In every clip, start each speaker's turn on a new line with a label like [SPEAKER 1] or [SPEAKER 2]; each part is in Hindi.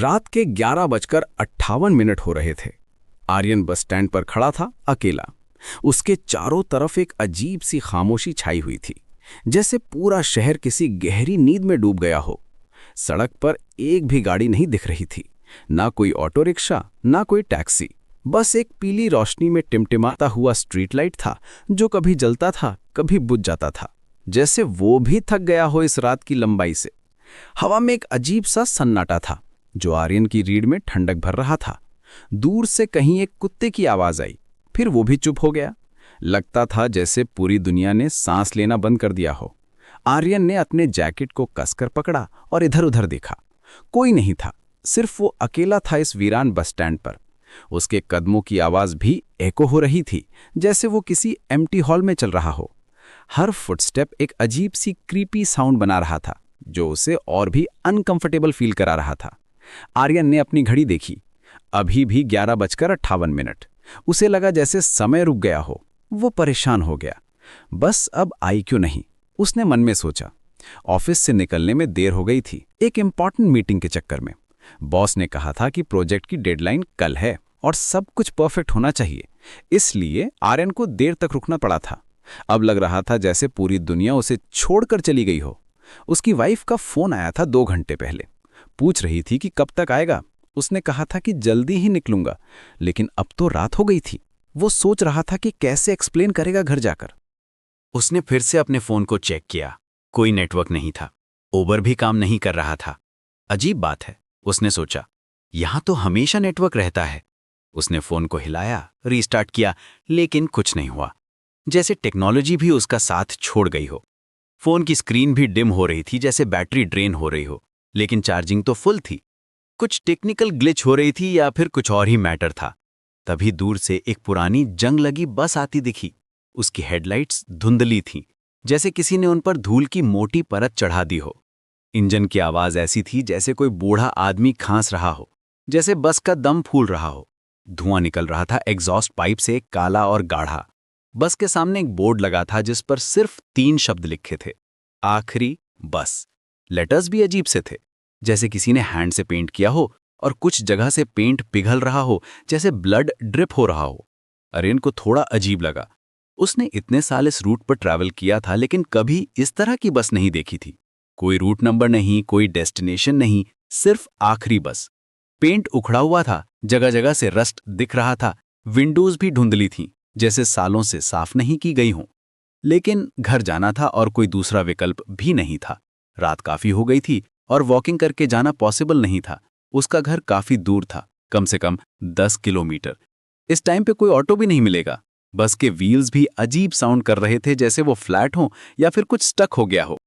[SPEAKER 1] रात के 11:58 हो रहे थे। आर्यन बस स्टैंड पर खड़ा था, अकेला। उसके चारों तरफ एक अजीब सी खामोशी छाई हुई थी, जैसे पूरा शहर किसी गहरी नींद में डूब गया हो। सड़क पर एक भी गाड़ी नहीं दिख रही थी, ना कोई ऑटो रिक्शा, ना कोई टैक्सी। बस एक पीली रोशनी में टिमटिमाता हुआ स्ट्रीट लाइट था, जो कभी जलता था, कभी बुझ जाता था, जैसे वो भी थक गया हो इस रात की लंबाई से। हवा में एक अजीब सा सन्नाटा था, जो आर्यन की रीढ़ में ठंडक भर रहा था। दूर से कहीं एक कुत्ते की आवाज आई, फिर वो भी चुप हो गया। लगता था जैसे पूरी दुनिया ने सांस लेना बंद कर दिया हो। आर्यन ने अपने जैकेट को कसकर पकड़ा और इधर उधर देखा। कोई नहीं था, सिर्फ वो अकेला था इस वीरान बस स्टैंड पर। उसके कदमों की आवाज भी एको हो रही थी, जैसे वो किसी एम्प्टी हॉल में चल रहा हो। हर फुटस्टेप एक अजीब सी क्रीपी साउंड बना रहा था, जो उसे और भी अनकंफर्टेबल फील करा रहा था। आर्यन ने अपनी घड़ी देखी, अभी भी 11:58। उसे लगा जैसे समय रुक गया हो। वो परेशान हो गया। बस अब आई क्यों नहीं, उसने मन में सोचा। ऑफिस से निकलने में देर हो गई थी, एक इंपॉर्टेंट मीटिंग के चक्कर में। बॉस ने कहा था कि प्रोजेक्ट की डेडलाइन कल है और सब कुछ परफेक्ट होना चाहिए, इसलिए आर्यन को देर तक रुकना पड़ा था। अब लग रहा था जैसे पूरी दुनिया उसे छोड़कर चली गई हो। उसकी वाइफ का फोन आया था 2 घंटे पहले, पूछ रही थी कि कब तक आएगा। उसने कहा था कि जल्दी ही निकलूंगा, लेकिन अब तो रात हो गई थी। वो सोच रहा था कि कैसे एक्सप्लेन करेगा घर जाकर।
[SPEAKER 2] उसने फिर से अपने फोन को चेक किया, कोई नेटवर्क नहीं था, उबर भी काम नहीं कर रहा था। अजीब बात है, उसने सोचा, यहां तो हमेशा नेटवर्क रहता है। उसने फोन को हिलाया, रीस्टार्ट किया, लेकिन कुछ नहीं हुआ, जैसे टेक्नोलॉजी भी उसका साथ छोड़ गई हो। फोन की स्क्रीन भी डिम हो रही थी, जैसे बैटरी ड्रेन हो रही हो, लेकिन चार्जिंग तो फुल थी। कुछ टेक्निकल ग्लिच हो रही थी या फिर कुछ और ही मैटर था। तभी दूर से एक पुरानी जंग लगी बस आती दिखी। उसकी हेडलाइट्स धुंधली थीं, जैसे किसी ने उन पर धूल की मोटी परत चढ़ा दी हो। इंजन की आवाज ऐसी थी जैसे कोई बूढ़ा आदमी खांस रहा हो, जैसे बस का दम फूल रहा हो। धुआं निकल रहा था एग्जॉस्ट पाइप से, काला और गाढ़ा। बस के सामने एक बोर्ड लगा था जिस पर सिर्फ 3 शब्द लिखे थे, आखिरी बस। लेटर्स भी अजीब से थे, जैसे किसी ने हैंड से पेंट किया हो, और कुछ जगह से पेंट पिघल रहा हो, जैसे ब्लड ड्रिप हो रहा हो। आर्यन को थोड़ा अजीब लगा। उसने इतने साल इस रूट पर ट्रैवल किया था, लेकिन कभी इस तरह की बस नहीं देखी थी। कोई रूट नंबर नहीं, कोई डेस्टिनेशन नहीं, सिर्फ आखिरी बस। पेंट उखड़ा हुआ था, जगह जगह से रस्ट दिख रहा था। विंडोज भी धुंधली थीं, जैसे सालों से साफ नहीं की गई हों। लेकिन घर जाना था और कोई दूसरा विकल्प भी नहीं था। रात काफी हो गई थी और वॉकिंग करके जाना पॉसिबल नहीं था। उसका घर काफी दूर था, कम से कम 10 किलोमीटर। इस टाइम पे कोई ऑटो भी नहीं मिलेगा। बस के व्हील्स भी अजीब साउंड कर रहे थे, जैसे वो फ्लैट हो या फिर कुछ स्टक हो गया हो।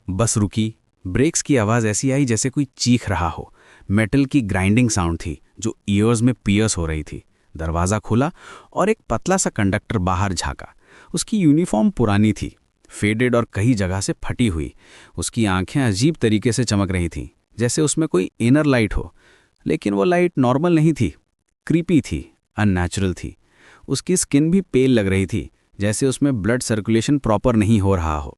[SPEAKER 1] बस रुकी, ब्रेक्स की आवाज ऐसी आई जैसे कोई चीख रहा हो। मेटल की ग्राइंडिंग साउंड थी जो ईयर्स में पियर्स हो रही थी। दरवाज़ा खुला और एक पतला सा कंडक्टर बाहर झांका। उसकी यूनिफॉर्म पुरानी थी, फेडेड और कई जगह से फटी हुई। उसकी आंखें अजीब तरीके से चमक रही थीं, जैसे उसमें कोई इनर लाइट हो। लेकिन वो लाइट नॉर्मल नहीं थी, क्रीपी थी, अननेचुरल थी। उसकी स्किन भी पेल लग रही थी, जैसे उसमें ब्लड सर्कुलेशन प्रॉपर नहीं हो रहा हो।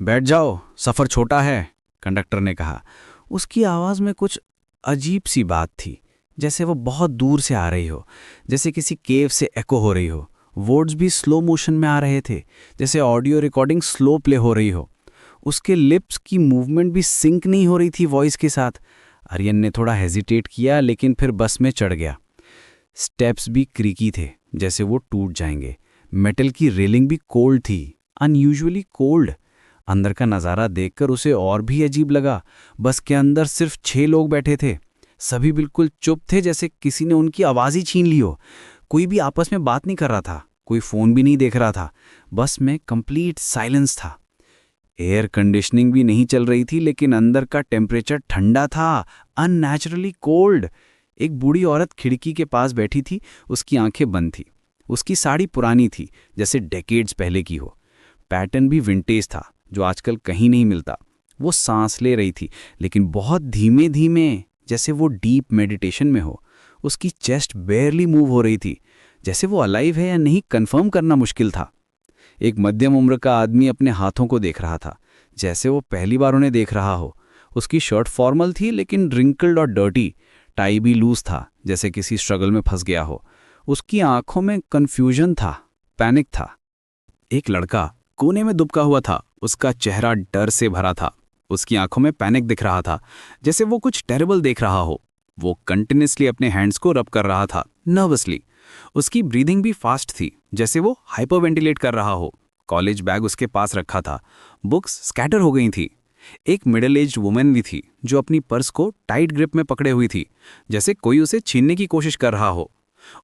[SPEAKER 1] बैठ जाओ, सफ़र छोटा है, कंडक्टर ने कहा। उसकी आवाज़ में कुछ अजीब सी बात थी, जैसे वो बहुत दूर से आ रही हो, जैसे किसी केव से एको हो रही हो। वर्ड्स भी स्लो मोशन में आ रहे थे, जैसे ऑडियो रिकॉर्डिंग स्लो प्ले हो रही हो। उसके लिप्स की मूवमेंट भी सिंक नहीं हो रही थी वॉइस के साथ। आर्यन ने थोड़ा हेजिटेट किया, लेकिन फिर बस में चढ़ गया। स्टेप्स भी क्रीकी थे, जैसे वो टूट जाएंगे। मेटल की रेलिंग भी कोल्ड थी, अनयूजुअली कोल्ड। अंदर का नज़ारा देखकर उसे और भी अजीब लगा। बस के अंदर सिर्फ 6 लोग बैठे थे। सभी बिल्कुल चुप थे, जैसे किसी ने उनकी आवाज़ ही छीन ली हो। कोई भी आपस में बात नहीं कर रहा था, कोई फ़ोन भी नहीं देख रहा था। बस में कंप्लीट साइलेंस था। एयर कंडीशनिंग भी नहीं चल रही थी, लेकिन अंदर का टेम्परेचर ठंडा था, अननेचुरली कोल्ड। एक बूढ़ी औरत खिड़की के पास बैठी थी, उसकी आंखें बंद थी। उसकी साड़ी पुरानी थी, जैसे डेकेड्स पहले की हो। पैटर्न भी विंटेज था, जो आजकल कहीं नहीं मिलता। वो सांस ले रही थी, लेकिन बहुत धीमे धीमे, जैसे वो डीप मेडिटेशन में हो। उसकी चेस्ट बेयरली मूव हो रही थी, जैसे वो अलाइव है या नहीं कंफर्म करना मुश्किल था। एक मध्यम उम्र का आदमी अपने हाथों को देख रहा था, जैसे वो पहली बार उन्हें देख रहा हो। उसकी शर्ट फॉर्मल थी, लेकिन रिंकल्ड और डर्टी। टाई भी लूज था, जैसे किसी स्ट्रगल में फंस गया हो। उसकी आंखों में कंफ्यूजन था, पैनिक था। एक लड़का कोने में दुबका हुआ था, उसका चेहरा डर से भरा था। उसकी आंखों में पैनिक दिख रहा था, जैसे वो कुछ टेरिबल देख रहा हो। वो कंटिन्यूसली अपने हैंड्स को रब कर रहा था, नर्वसली। उसकी ब्रीदिंग भी फास्ट थी, जैसे वो हाइपरवेंटिलेट कर रहा हो। कॉलेज बैग उसके पास रखा था, बुक्स स्कैटर हो गई थी। एक मिडिल एज्ड वुमेन भी थी, जो अपनी पर्स को टाइट ग्रिप में पकड़े हुई थी, जैसे कोई उसे छीनने की कोशिश कर रहा हो।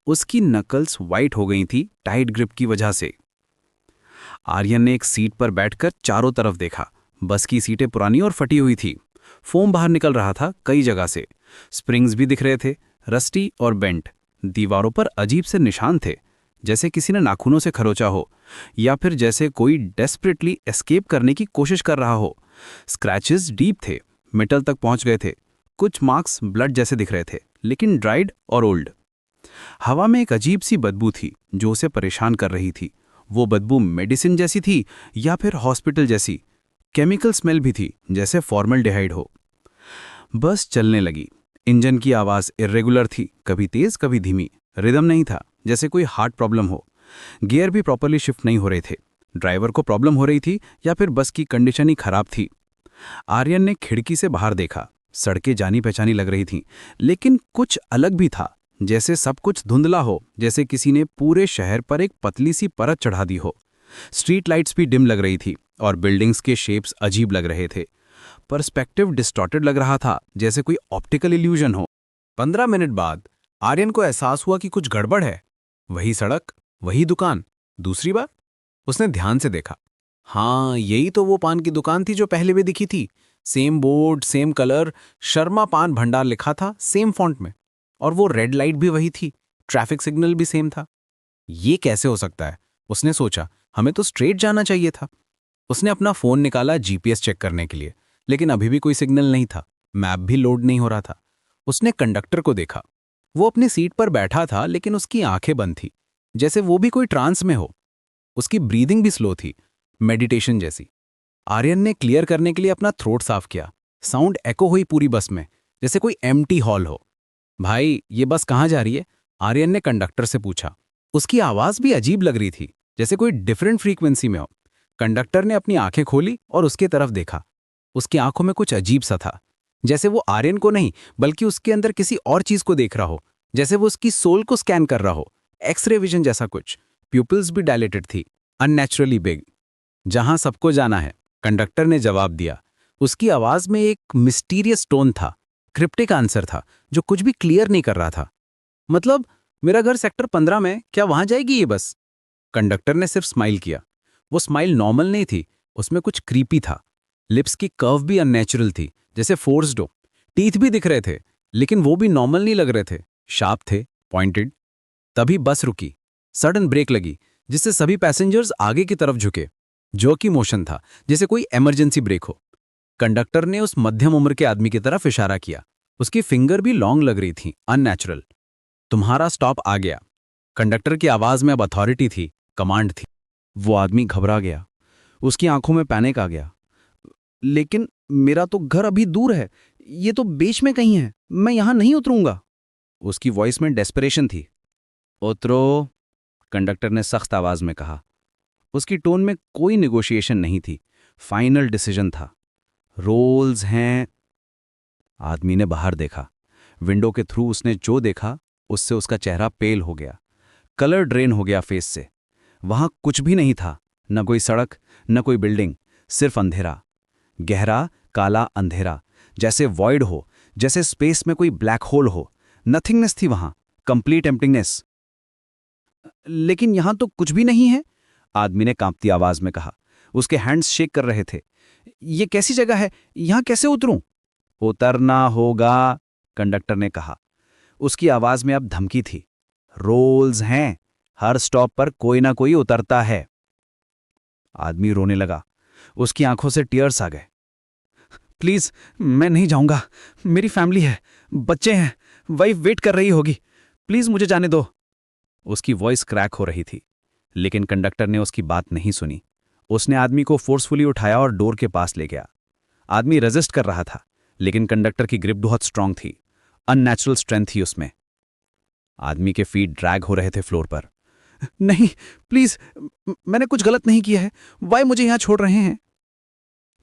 [SPEAKER 1] उसकी नकल्स वाइट हो गई थी टाइट ग्रिप की वजह से। आर्यन ने एक सीट पर बैठकर चारों तरफ देखा। बस की सीटें पुरानी और फटी हुई थी। फोम बाहर निकल रहा था कई जगह से। स्प्रिंग्स भी दिख रहे थे, रस्टी और बेंट। दीवारों पर अजीब से निशान थे, जैसे किसी ने नाखूनों से खरोचा हो, या फिर जैसे कोई डेस्परेटली एस्केप करने की कोशिश कर रहा हो। स्क्रैचेस डीप थे, मेटल तक पहुंच गए थे। कुछ मार्क्स ब्लड जैसे दिख रहे थे, लेकिन ड्राइड और ओल्ड। हवा में एक अजीब सी बदबू थी, जो उसे परेशान कर रही थी। वो बदबू मेडिसिन जैसी थी या फिर हॉस्पिटल जैसी। केमिकल स्मेल भी थी, जैसे फॉर्मल्डिहाइड हो। बस चलने लगी। इंजन की आवाज़ इर्रेगुलर थी, कभी तेज कभी धीमी। रिदम नहीं था, जैसे कोई हार्ट प्रॉब्लम हो। गियर भी प्रॉपर्ली शिफ्ट नहीं हो रहे थे। ड्राइवर को प्रॉब्लम हो रही थी या फिर बस की कंडीशन ही खराब थी। आर्यन ने खिड़की से बाहर देखा। सड़कें जानी पहचानी लग रही थीं, लेकिन कुछ अलग भी था, जैसे सब कुछ धुंधला हो, जैसे किसी ने पूरे शहर पर एक पतली सी परत चढ़ा दी हो। स्ट्रीट लाइट्स भी डिम लग रही थी और बिल्डिंग्स के शेप्स अजीब लग रहे थे। पर्सपेक्टिव डिस्टॉर्टेड लग रहा था, जैसे कोई ऑप्टिकल इल्यूजन हो। 15 मिनट बाद आर्यन को एहसास हुआ कि कुछ गड़बड़ है। वही सड़क, वही दुकान, दूसरी बार। उसने ध्यान से देखा। हाँ, यही तो वो पान की दुकान थी जो पहले भी दिखी थी। Same board, same colour, Sharma पान भंडार लिखा था सेम फॉन्ट में। और वो रेड लाइट भी वही थी, ट्रैफिक सिग्नल भी सेम था। ये कैसे हो सकता है, उसने सोचा। हमें तो स्ट्रेट जाना चाहिए था। उसने अपना फोन निकाला जीपीएस चेक करने के लिए, लेकिन अभी भी कोई सिग्नल नहीं था। मैप भी लोड नहीं हो रहा था। उसने कंडक्टर को देखा। वो अपनी सीट पर बैठा था, लेकिन उसकी आंखें बंद थी, जैसे वो भी कोई ट्रांस में हो। उसकी ब्रीदिंग भी स्लो थी, मेडिटेशन जैसी। आर्यन ने क्लियर करने के लिए अपना थ्रोट साफ किया। साउंड एको हुई पूरी बस में, जैसे कोई एम्प्टी हॉल हो। भाई, ये बस कहाँ जा रही है? आर्यन ने कंडक्टर से पूछा। उसकी आवाज़ भी अजीब लग रही थी, जैसे कोई डिफरेंट फ्रीक्वेंसी में हो। कंडक्टर ने अपनी आंखें खोली और उसके तरफ देखा। उसकी आंखों में कुछ अजीब सा था, जैसे वो आर्यन को नहीं, बल्कि उसके अंदर किसी और चीज को देख रहा हो, जैसे वो उसकी सोल को स्कैन कर रहा हो। एक्सरे विजन जैसा कुछ। प्यूपिल्स भी डायलेटेड थी, अननेचुरली बिग। जहां सबको जाना है, कंडक्टर ने जवाब दिया। उसकी आवाज में एक मिस्टीरियस टोन था, क्रिप्टिक आंसर था, जो कुछ भी क्लियर नहीं कर रहा था। मतलब, मेरा घर सेक्टर 15 में, क्या वहां जाएगी ये बस? कंडक्टर ने सिर्फ स्माइल किया। वो स्माइल नॉर्मल नहीं थी, उसमें कुछ क्रीपी था। लिप्स की कर्व भी अननेचुरल थी, जैसे फोर्स्ड हो। टीथ भी दिख रहे थे, लेकिन वो भी नॉर्मल नहीं लग रहे थे, शार्प थे, पॉइंटेड। तभी बस रुकी। सडन ब्रेक लगी, जिससे सभी पैसेंजर्स आगे की तरफ झुके। जो कि मोशन था, जैसे कोई इमरजेंसी ब्रेक हो। कंडक्टर ने उस मध्यम उम्र के आदमी की तरफ इशारा किया। उसकी फिंगर भी लॉन्ग लग रही थी, अननेचुरल। तुम्हारा स्टॉप आ गया। कंडक्टर की आवाज में अब अथॉरिटी थी, कमांड थी। वो आदमी घबरा गया। उसकी आंखों में पैनिक आ गया। लेकिन मेरा तो घर अभी दूर है, ये तो बीच में कहीं है, मैं यहां नहीं उतरूंगा। उसकी वॉइस में डेस्परेशन थी। उतरो, कंडक्टर ने सख्त आवाज में कहा। उसकी टोन में कोई नेगोशिएशन नहीं थी, फाइनल डिसीजन था। रोल्स हैं। आदमी ने बाहर देखा। विंडो के थ्रू उसने जो देखा, उससे उसका चेहरा पेल हो गया। कलर ड्रेन हो गया फेस से। वहां कुछ भी नहीं था, न कोई सड़क, न कोई बिल्डिंग, सिर्फ अंधेरा। गहरा काला अंधेरा, जैसे वॉइड हो, जैसे स्पेस में कोई ब्लैक होल हो। नथिंगनेस थी वहां, कंप्लीट एम्प्टीनेस। लेकिन यहां तो कुछ भी नहीं है, आदमी ने कांपती आवाज में कहा। उसके हैंड्स शेक कर रहे थे। ये कैसी जगह है, यहां कैसे उतरूं? उतरना होगा, कंडक्टर ने कहा। उसकी आवाज में अब धमकी थी। रोल्स हैं, हर स्टॉप पर कोई ना कोई उतरता है। आदमी रोने लगा। उसकी आंखों से टीयर्स आ गए। प्लीज, मैं नहीं जाऊंगा, मेरी फैमिली है, बच्चे हैं, वाइफ वेट कर रही होगी, प्लीज मुझे जाने दो। उसकी वॉइस क्रैक हो रही थी, लेकिन कंडक्टर ने उसकी बात नहीं सुनी। उसने आदमी को फोर्सफुली उठाया और डोर के पास ले गया। आदमी रेजिस्ट कर रहा था, लेकिन कंडक्टर की ग्रिप बहुत स्ट्रांग थी। अननेचुरल स्ट्रेंथ थी उसमें। आदमी के फीट ड्रैग हो रहे थे फ्लोर पर। नहीं प्लीज, मैंने कुछ गलत नहीं किया है, वाई मुझे यहां छोड़ रहे हैं?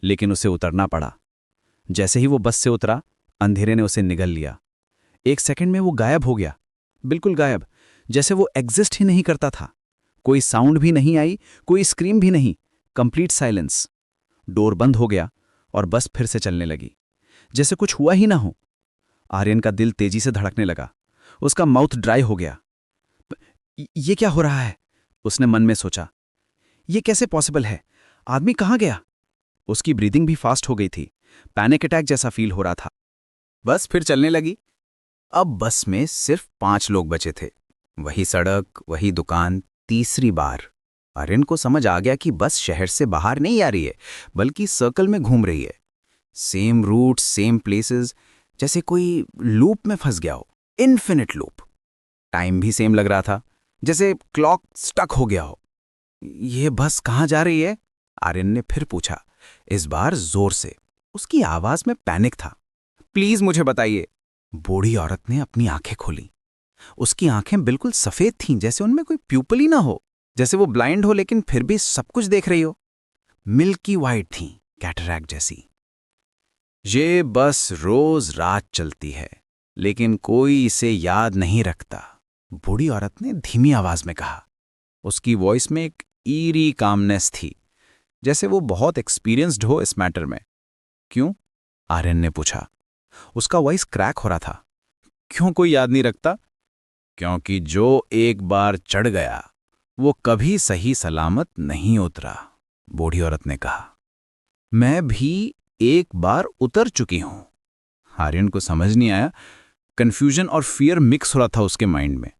[SPEAKER 1] लेकिन उसे उतरना पड़ा। जैसे ही वो बस से उतरा, अंधेरे ने उसे निगल लिया। 1 सेकंड में वो गायब हो गया, बिल्कुल गायब, जैसे वो एग्जिस्ट ही नहीं करता था। कोई साउंड भी नहीं आई, कोई स्क्रीम भी नहीं, कंप्लीट साइलेंस। डोर बंद हो गया और बस फिर से चलने लगी, जैसे कुछ हुआ ही ना हो। आर्यन का दिल तेजी से धड़कने लगा, उसका माउथ ड्राई हो गया। ये क्या हो रहा है? उसने मन में सोचा। ये कैसे पॉसिबल है? आदमी कहाँ गया? उसकी ब्रीदिंग भी फास्ट हो गई थी, पैनिक अटैक जैसा फील हो रहा था। बस फिर चलने लगी। अब बस में सिर्फ 5 लोग बचे थे। वही सड़क, वही दुकान, तीसरी बार। आर्यन को समझ आ गया कि बस शहर से बाहर नहीं आ रही है, बल्कि सर्कल में घूम रही है। सेम रूट, सेम प्लेसेस, जैसे कोई लूप में फंस गया हो, इन्फिनिट लूप। टाइम भी सेम लग रहा था, जैसे क्लॉक स्टक हो गया हो। ये बस कहाँ जा रही है? आर्यन ने फिर पूछा, इस बार जोर से। उसकी आवाज में पैनिक था। प्लीज मुझे बताइए। बूढ़ी औरत ने अपनी आंखें खोली। उसकी आंखें बिल्कुल सफेद थीं, जैसे उनमें कोई प्यूपल ही ना हो, जैसे वो ब्लाइंड हो लेकिन फिर भी सब कुछ देख रही हो। मिल्की वाइट थीं, कैटरैक्ट जैसी। ये बस रोज रात चलती है, लेकिन कोई इसे याद नहीं रखता, बूढ़ी औरत ने धीमी आवाज में कहा। उसकी वॉइस में एक ईरी कामनेस थी, जैसे वो बहुत एक्सपीरियंस्ड हो इस मैटर में। क्यों? आर्यन ने पूछा। उसका वॉइस क्रैक हो रहा था। क्यों कोई याद नहीं रखता? क्योंकि जो एक बार चढ़ गया वो कभी सही सलामत नहीं उतरा, बूढ़ी औरत ने कहा। मैं भी एक बार उतर चुकी हूं। आर्यन को समझ नहीं आया, कंफ्यूजन और फियर मिक्स हो रहा था उसके माइंड में।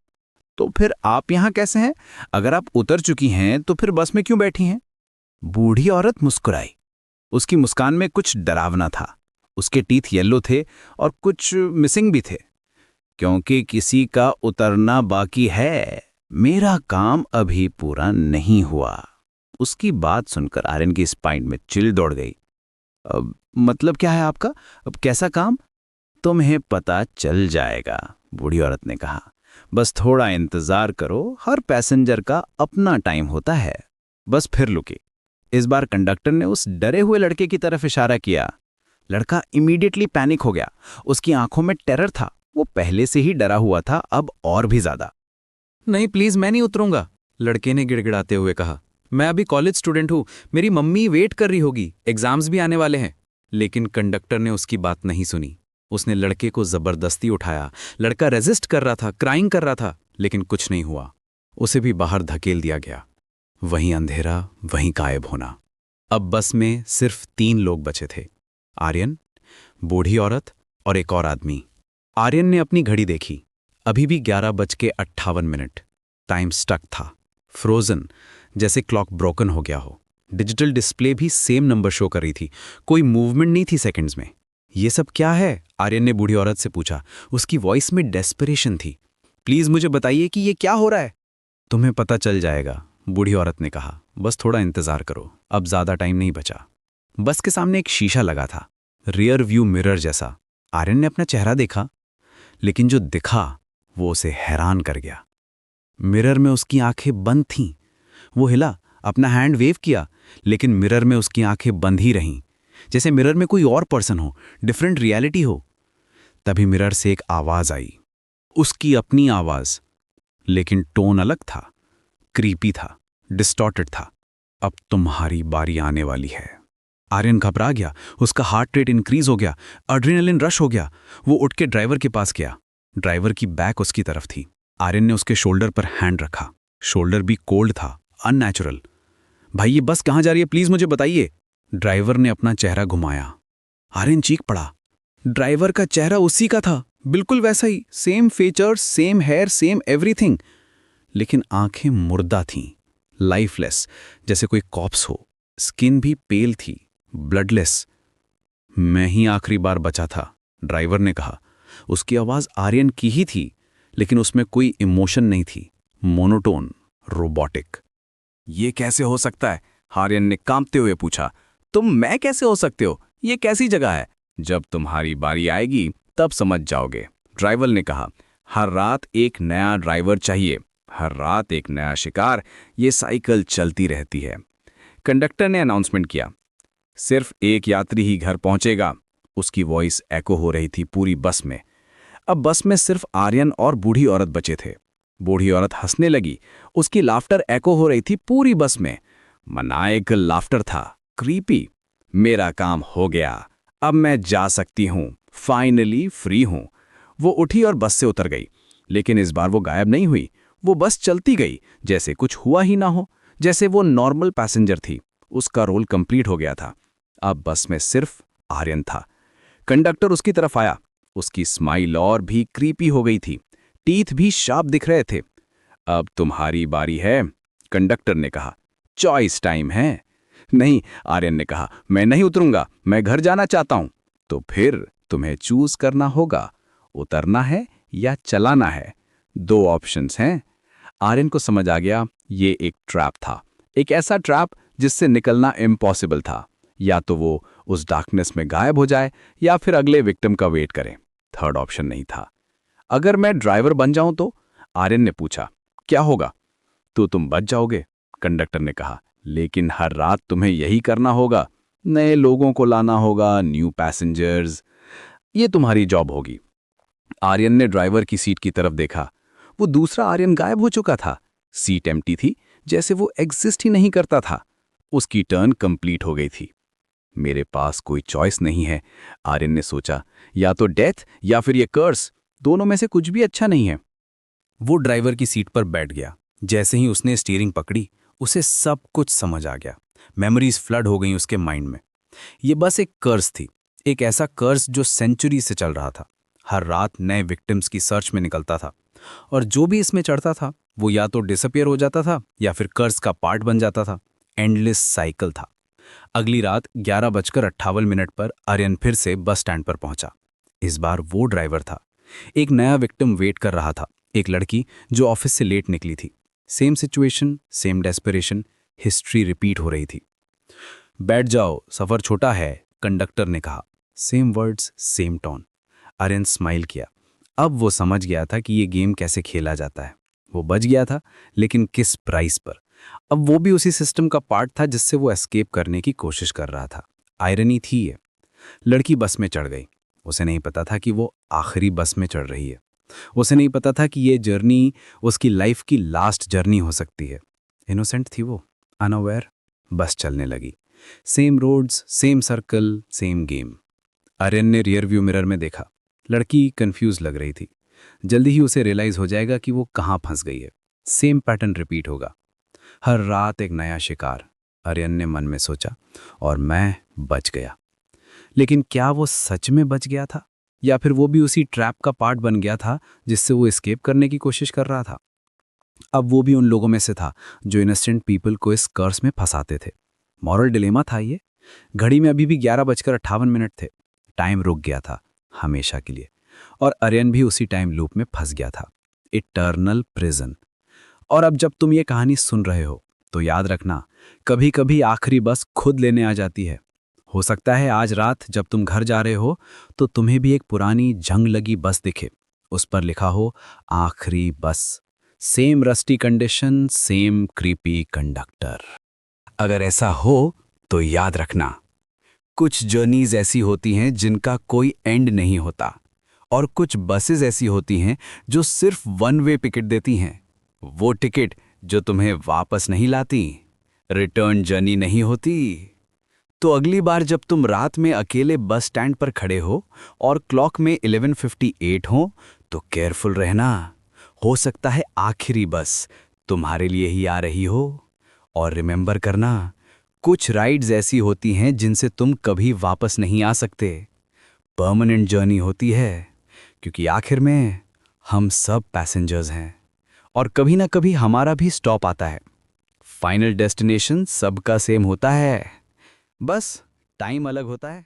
[SPEAKER 1] तो फिर आप यहां कैसे हैं? अगर आप उतर चुकी हैं तो फिर बस में क्यों बैठी हैं? बूढ़ी औरत मुस्कुराई। उसकी मुस्कान में कुछ डरावना था। उसके टीथ येलो थे और कुछ मिसिंग भी थे। क्योंकि किसी का उतरना बाकी है, मेरा काम अभी पूरा नहीं हुआ। उसकी बात सुनकर आर्यन की स्पाइन में चिल दौड़ गई। अब मतलब क्या है आपका? अब कैसा काम? तुम्हें पता चल जाएगा, बूढ़ी औरत ने कहा। बस थोड़ा इंतजार करो, हर पैसेंजर का अपना टाइम होता है। बस फिर रुकी। इस बार कंडक्टर ने उस डरे हुए लड़के की तरफ इशारा किया। लड़का इमीडिएटली पैनिक हो गया। उसकी आंखों में टेरर था। वो पहले से ही डरा हुआ था, अब और भी ज्यादा।
[SPEAKER 3] नहीं प्लीज, मैं नहीं उतरूंगा, लड़के ने गिड़गिड़ाते हुए कहा। मैं अभी कॉलेज स्टूडेंट हूं, मेरी मम्मी वेट कर रही होगी, एग्जाम्स भी आने वाले हैं। लेकिन कंडक्टर ने उसकी बात नहीं सुनी। उसने लड़के को जबरदस्ती उठाया। लड़का रेजिस्ट कर रहा था, क्राइंग कर रहा था, लेकिन कुछ नहीं हुआ। उसे भी बाहर धकेल दिया गया। वहीं अंधेरा, वहीं गायब होना। अब बस में सिर्फ 3 लोग बचे थे, आर्यन, बूढ़ी औरत और एक और आदमी। आर्यन ने अपनी घड़ी देखी। अभी भी 11:58। टाइम स्टक था, फ्रोजन, जैसे क्लॉक ब्रोकन हो गया हो। डिजिटल डिस्प्ले भी सेम नंबर शो कर रही थी, कोई मूवमेंट नहीं थी सेकंड्स में। ये सब क्या है? आर्यन ने बूढ़ी औरत से पूछा। उसकी वॉइस में डेस्परेशन थी। प्लीज मुझे बताइए कि ये क्या हो रहा है? तुम्हें पता चल जाएगा, बूढ़ी औरत ने कहा। बस थोड़ा इंतजार करो, अब ज्यादा टाइम नहीं बचा। बस के सामने एक शीशा लगा था, रियर व्यू मिरर जैसा। आर्यन ने अपना चेहरा देखा, लेकिन जो दिखा वो उसे हैरान कर गया। मिरर में उसकी आंखें बंद थीं। वो हिला, अपना हैंड वेव किया, लेकिन मिरर में उसकी आंखें बंद ही रहीं, जैसे मिरर में कोई और पर्सन हो, डिफरेंट रियलिटी हो। तभी मिरर से एक आवाज आई, उसकी अपनी आवाज, लेकिन टोन अलग था, क्रीपी था, डिस्टॉर्टेड था। अब तुम्हारी बारी आने वाली है। आर्यन घबरा गया, उसका हार्ट रेट इंक्रीज हो गया, एड्रेनालिन रश हो गया। वो उठ के ड्राइवर के पास गया। ड्राइवर की बैक उसकी तरफ थी। आर्यन ने उसके शोल्डर पर हैंड रखा। शोल्डर भी कोल्ड था, अननेचुरल। भाई ये बस कहाँ जा रही है, प्लीज मुझे बताइए। ड्राइवर ने अपना चेहरा घुमाया। आर्यन चीख पड़ा। ड्राइवर का चेहरा उसी का था, बिल्कुल वैसा ही, same features, same hair, same everything. लेकिन आंखें मुर्दा थीं, लाइफलेस, जैसे कोई कॉप्स हो। स्किन भी पेल थी, ब्लडलेस। मैं ही आखिरी बार बचा था, ड्राइवर ने कहा। उसकी आवाज आर्यन की ही थी, लेकिन उसमें कोई इमोशन नहीं थी, मोनोटोन, रोबोटिक।
[SPEAKER 4] ये कैसे हो सकता है? आर्यन ने कांपते हुए पूछा। मैं कैसे हो सकते हो? ये कैसी जगह है? जब तुम्हारी बारी आएगी तब समझ जाओगे, ड्राइवर ने कहा, हर रात एक नया ड्राइवर चाहिए, हर रात एक नया शिकार, ये साइकिल चलती रहती है। कंडक्टर ने अनाउंसमेंट किया, सिर्फ एक यात्री ही घर पहुंचेगा। उसकी वॉइस एको हो रही थी पूरी बस में। अब बस में सिर्फ आर्यन और बूढ़ी औरत बचे थे। बूढ़ी औरत हंसने लगी, उसकी लाफ्टर एको हो रही थी पूरी बस में। मनायकल लाफ्टर था, क्रीपी। मेरा काम हो गया, अब मैं जा सकती हूं, फाइनली फ्री हूं। वो उठी और बस से उतर गई, लेकिन इस बार वो गायब नहीं हुई। वो बस चलती गई जैसे कुछ हुआ ही ना हो, जैसे वो नॉर्मल पैसेंजर थी। उसका रोल कंप्लीट हो गया था। अब बस में सिर्फ आर्यन था। कंडक्टर उसकी तरफ आया, उसकी स्माइल और भी क्रीपी हो गई थी, टीथ भी शार्प दिख रहे थे। अब तुम्हारी बारी है, कंडक्टर ने कहा। चॉइस टाइम है। नहीं, आर्यन ने कहा, मैं नहीं उतरूंगा, मैं घर जाना चाहता हूं। तो फिर तुम्हें चूज करना होगा, उतरना है या चलाना है। दो ऑप्शंस हैं। आर्यन को समझ आ गया ये एक ट्रैप था, एक ऐसा ट्रैप जिससे निकलना इम्पॉसिबल था। या तो वो उस डार्कनेस में गायब हो जाए या फिर अगले विक्टिम का वेट करे। थर्ड ऑप्शन नहीं था। अगर मैं ड्राइवर बन जाऊं तो? आर्यन ने पूछा। क्या होगा? तो तुम बच जाओगे, कंडक्टर ने कहा, लेकिन हर रात तुम्हें यही करना होगा। नए लोगों को लाना होगा, न्यू पैसेंजर्स। ये तुम्हारी जॉब होगी। आर्यन ने ड्राइवर की सीट की तरफ देखा। वो दूसरा आर्यन गायब हो चुका था। सीट एम्प्टी थी, जैसे वो एग्जिस्ट ही नहीं करता था। उसकी टर्न कंप्लीट हो गई थी। मेरे पास कोई चॉइस नहीं है, आर्यन ने सोचा। या तो डेथ या फिर ये कर्स, दोनों में से कुछ भी अच्छा नहीं है।
[SPEAKER 1] वो ड्राइवर की सीट पर बैठ गया। जैसे ही उसने स्टीयरिंग पकड़ी, उसे सब कुछ समझ आ गया। मेमोरीज फ्लड हो गई उसके माइंड में। ये बस एक कर्स थी, एक ऐसा कर्स जो सेंचुरी से चल रहा था। हर रात नए विक्टिम्स की सर्च में निकलता था, और जो भी इसमें चढ़ता था वो या तो डिसअपियर हो जाता था या फिर कर्स का पार्ट बन जाता था। एंडलेस साइकिल था। अगली रात 11:58 पर आर्यन फिर से बस स्टैंड पर पहुंचा। इस बार वो ड्राइवर था। एक नया विक्टिम वेट कर रहा था, एक लड़की जो ऑफिस से लेट निकली थी। Same situation, same desperation, history repeat हो रही थी। बैठ जाओ, सफर छोटा है, कंडक्टर ने कहा। Same words, same tone. Aryan smile किया। अब वो समझ गया था कि ये गेम कैसे खेला जाता है। वो बच गया था, लेकिन किस प्राइस पर। अब वो भी उसी सिस्टम का पार्ट था जिससे वो एस्केप करने की कोशिश कर रहा था। आयरनी थी ये। लड़की बस में चढ़ गई। उसे नहीं पता था कि वो आखिरी बस में चढ़ रही है। उसे नहीं पता था कि ये जर्नी उसकी लाइफ की लास्ट जर्नी हो सकती है। इनोसेंट थी वो, अनअवेयर। बस चलने लगी। Same roads, same circle, same game. Aryan ने रियर व्यू मिरर में देखा। लड़की कंफ्यूज लग रही थी। जल्दी ही उसे रियलाइज हो जाएगा कि वो कहाँ फंस गई है। सेम पैटर्न रिपीट होगा। हर रात एक नया शिकार, आर्यन ने मन में सोचा। और मैं बच गया। लेकिन क्या वो सच में बच गया था, या फिर वो भी उसी ट्रैप का पार्ट बन गया था जिससे वो एस्केप करने की कोशिश कर रहा था? अब वो भी उन लोगों में से था जो इनोसेंट पीपल को इस कर्स में फंसाते थे। मॉरल डिलेमा था ये। घड़ी में अभी भी 11:58 थे। टाइम रुक गया था हमेशा के लिए, और आर्यन भी उसी टाइम लूप में फंस गया था। Eternal prison. और अब जब तुम ये कहानी सुन रहे हो तो याद रखना, कभी कभी आखिरी बस खुद लेने आ जाती है। हो सकता है आज रात जब तुम घर जा रहे हो तो तुम्हें भी एक पुरानी जंग लगी बस दिखे। उस पर लिखा हो आखिरी बस। Same rusty condition, same creepy conductor. अगर ऐसा हो तो याद रखना, कुछ जर्नीज ऐसी होती हैं जिनका कोई एंड नहीं होता, और कुछ बसेस ऐसी होती हैं जो सिर्फ वन वे टिकट देती हैं। वो टिकट जो तुम्हें वापस नहीं लाती, रिटर्न जर्नी नहीं होती। तो अगली बार जब तुम रात में अकेले बस स्टैंड पर खड़े हो और क्लॉक में 11:58 हो, तो केयरफुल रहना। हो सकता है आखिरी बस तुम्हारे लिए ही आ रही हो। और रिमेंबर करना, कुछ राइड्स ऐसी होती हैं जिनसे तुम कभी वापस नहीं आ सकते। परमानेंट जर्नी होती है, क्योंकि आखिर में हम सब पैसेंजर्स हैं, और कभी ना कभी हमारा भी स्टॉप आता है। फाइनल डेस्टिनेशन सबका सेम होता है, बस टाइम अलग होता है।